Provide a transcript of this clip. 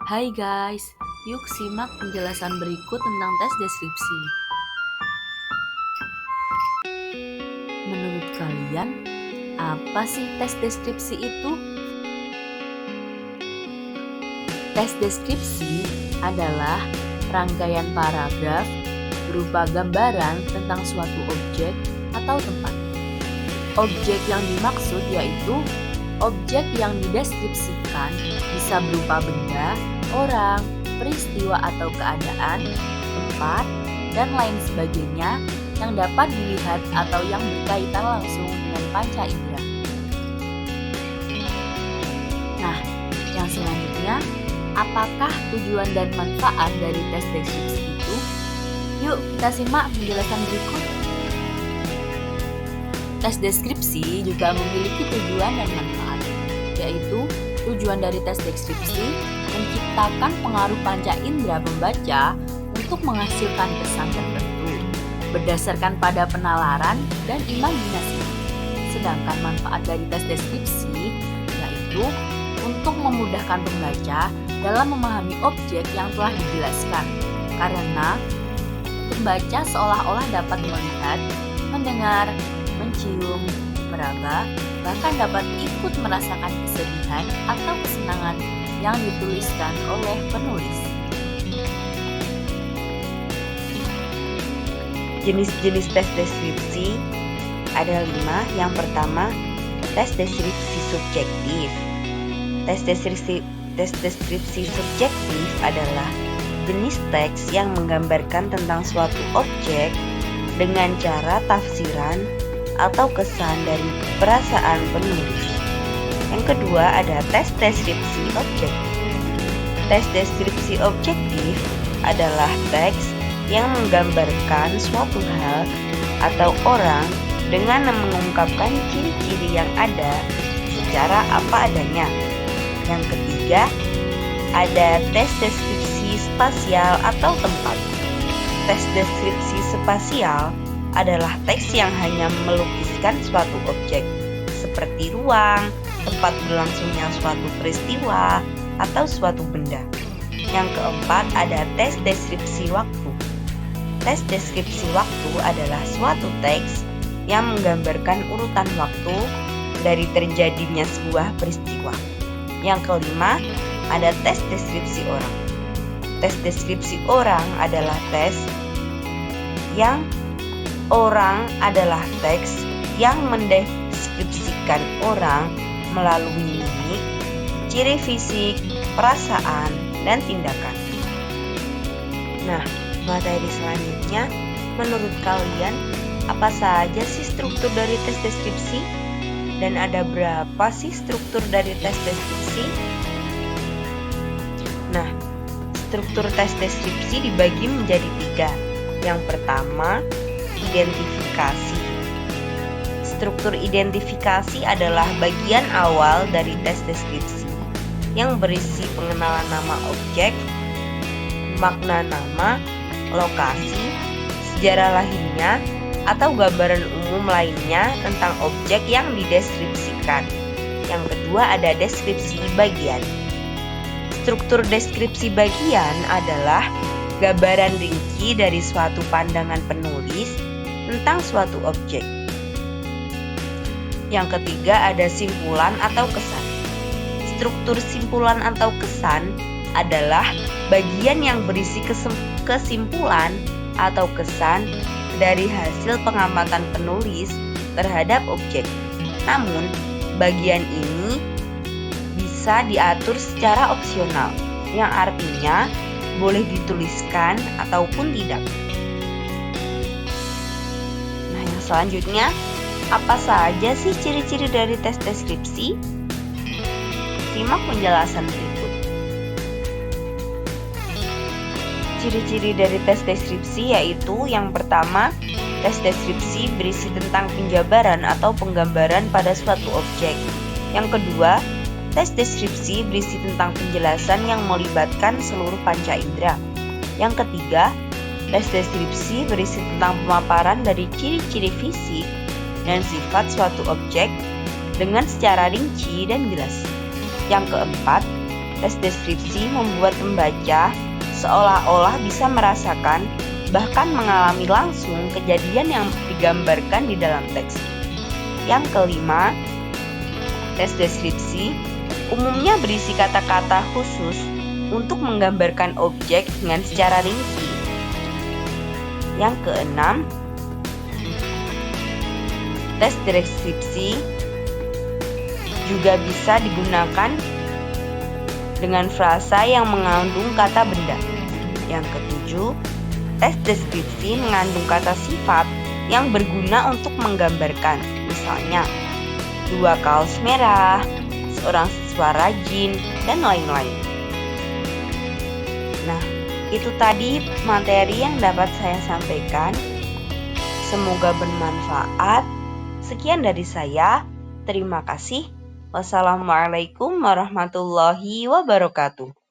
Hai guys, yuk simak penjelasan berikut tentang tes deskripsi. Menurut kalian, apa sih tes deskripsi itu? Tes deskripsi adalah rangkaian paragraf berupa gambaran tentang suatu objek atau tempat. Objek yang dimaksud yaitu objek yang dideskripsikan bisa berupa benda, orang, peristiwa atau keadaan, tempat, dan lain sebagainya yang dapat dilihat atau yang berkaitan langsung dengan panca indera. Nah, yang selanjutnya, apakah tujuan dan manfaat dari tes deskripsi itu? Yuk kita simak penjelasan berikut. Tes deskripsi juga memiliki tujuan dan manfaat, yaitu tujuan dari tes deskripsi menciptakan pengaruh panca indera pembaca untuk menghasilkan kesan tertentu berdasarkan pada penalaran dan imajinasi. Sedangkan manfaat dari tes deskripsi yaitu untuk memudahkan pembaca dalam memahami objek yang telah dijelaskan, karena pembaca seolah-olah dapat melihat, mendengar, mencium, meraba, bahkan dapat ikut merasakan kesedihan atau kesenangan yang dituliskan oleh penulis. Jenis-jenis tes deskripsi ada 5. Yang pertama, tes deskripsi subjektif. Tes deskripsi subjektif adalah jenis teks yang menggambarkan tentang suatu objek dengan cara tafsiran atau kesan dari perasaan penulis. Yang kedua ada tes deskripsi objektif. Tes deskripsi objektif adalah teks yang menggambarkan suatu hal atau orang dengan mengungkapkan ciri-ciri yang ada secara apa adanya. Yang ketiga ada tes deskripsi spasial atau tempat. Tes deskripsi spasial adalah teks yang hanya melukiskan suatu objek seperti ruang, tempat berlangsungnya suatu peristiwa, atau suatu benda. Yang keempat ada tes deskripsi waktu. Tes deskripsi waktu adalah suatu teks yang menggambarkan urutan waktu dari terjadinya sebuah peristiwa. Yang kelima ada tes deskripsi orang. Tes deskripsi orang adalah teks yang mendeskripsikan orang melalui mimik, ciri fisik, perasaan, dan tindakan. Nah, materi selanjutnya, menurut kalian apa saja sih struktur dari tes deskripsi? Dan ada berapa sih struktur dari tes deskripsi? Nah, struktur tes deskripsi dibagi menjadi 3. Yang pertama, identifikasi. Struktur identifikasi adalah bagian awal dari tes deskripsi yang berisi pengenalan nama objek, makna nama, lokasi, sejarah lahirnya, atau gambaran umum lainnya tentang objek yang dideskripsikan. Yang kedua ada deskripsi bagian. Struktur deskripsi bagian adalah gambaran rinci dari suatu pandangan penulis tentang suatu objek. Yang ketiga ada simpulan atau kesan. Struktur simpulan atau kesan adalah bagian yang berisi kesimpulan atau kesan dari hasil pengamatan penulis terhadap objek. Namun, bagian ini bisa diatur secara opsional, yang artinya boleh dituliskan ataupun tidak. Nah, yang selanjutnya, apa saja sih ciri-ciri dari tes deskripsi? Simak penjelasan berikut. Ciri-ciri dari tes deskripsi yaitu yang pertama, tes deskripsi berisi tentang penjabaran atau penggambaran pada suatu objek. Yang kedua, tes deskripsi berisi tentang penjelasan yang melibatkan seluruh panca indera. Yang ketiga, tes deskripsi berisi tentang pemaparan dari ciri-ciri fisik dan sifat suatu objek dengan secara rinci dan jelas. Yang keempat, Tes deskripsi membuat pembaca seolah-olah bisa merasakan bahkan mengalami langsung kejadian yang digambarkan di dalam teks. Yang kelima, tes deskripsi umumnya berisi kata-kata khusus untuk menggambarkan objek dengan secara rinci. Yang keenam, tes deskripsi juga bisa digunakan dengan frasa yang mengandung kata benda. Yang ketujuh, tes deskripsi mengandung kata sifat yang berguna untuk menggambarkan, misalnya 2 kaos merah, seorang siswa rajin, dan lain-lain. Nah, itu tadi materi yang dapat saya sampaikan. Semoga bermanfaat. Sekian dari saya. Terima kasih. Wassalamualaikum warahmatullahi wabarakatuh.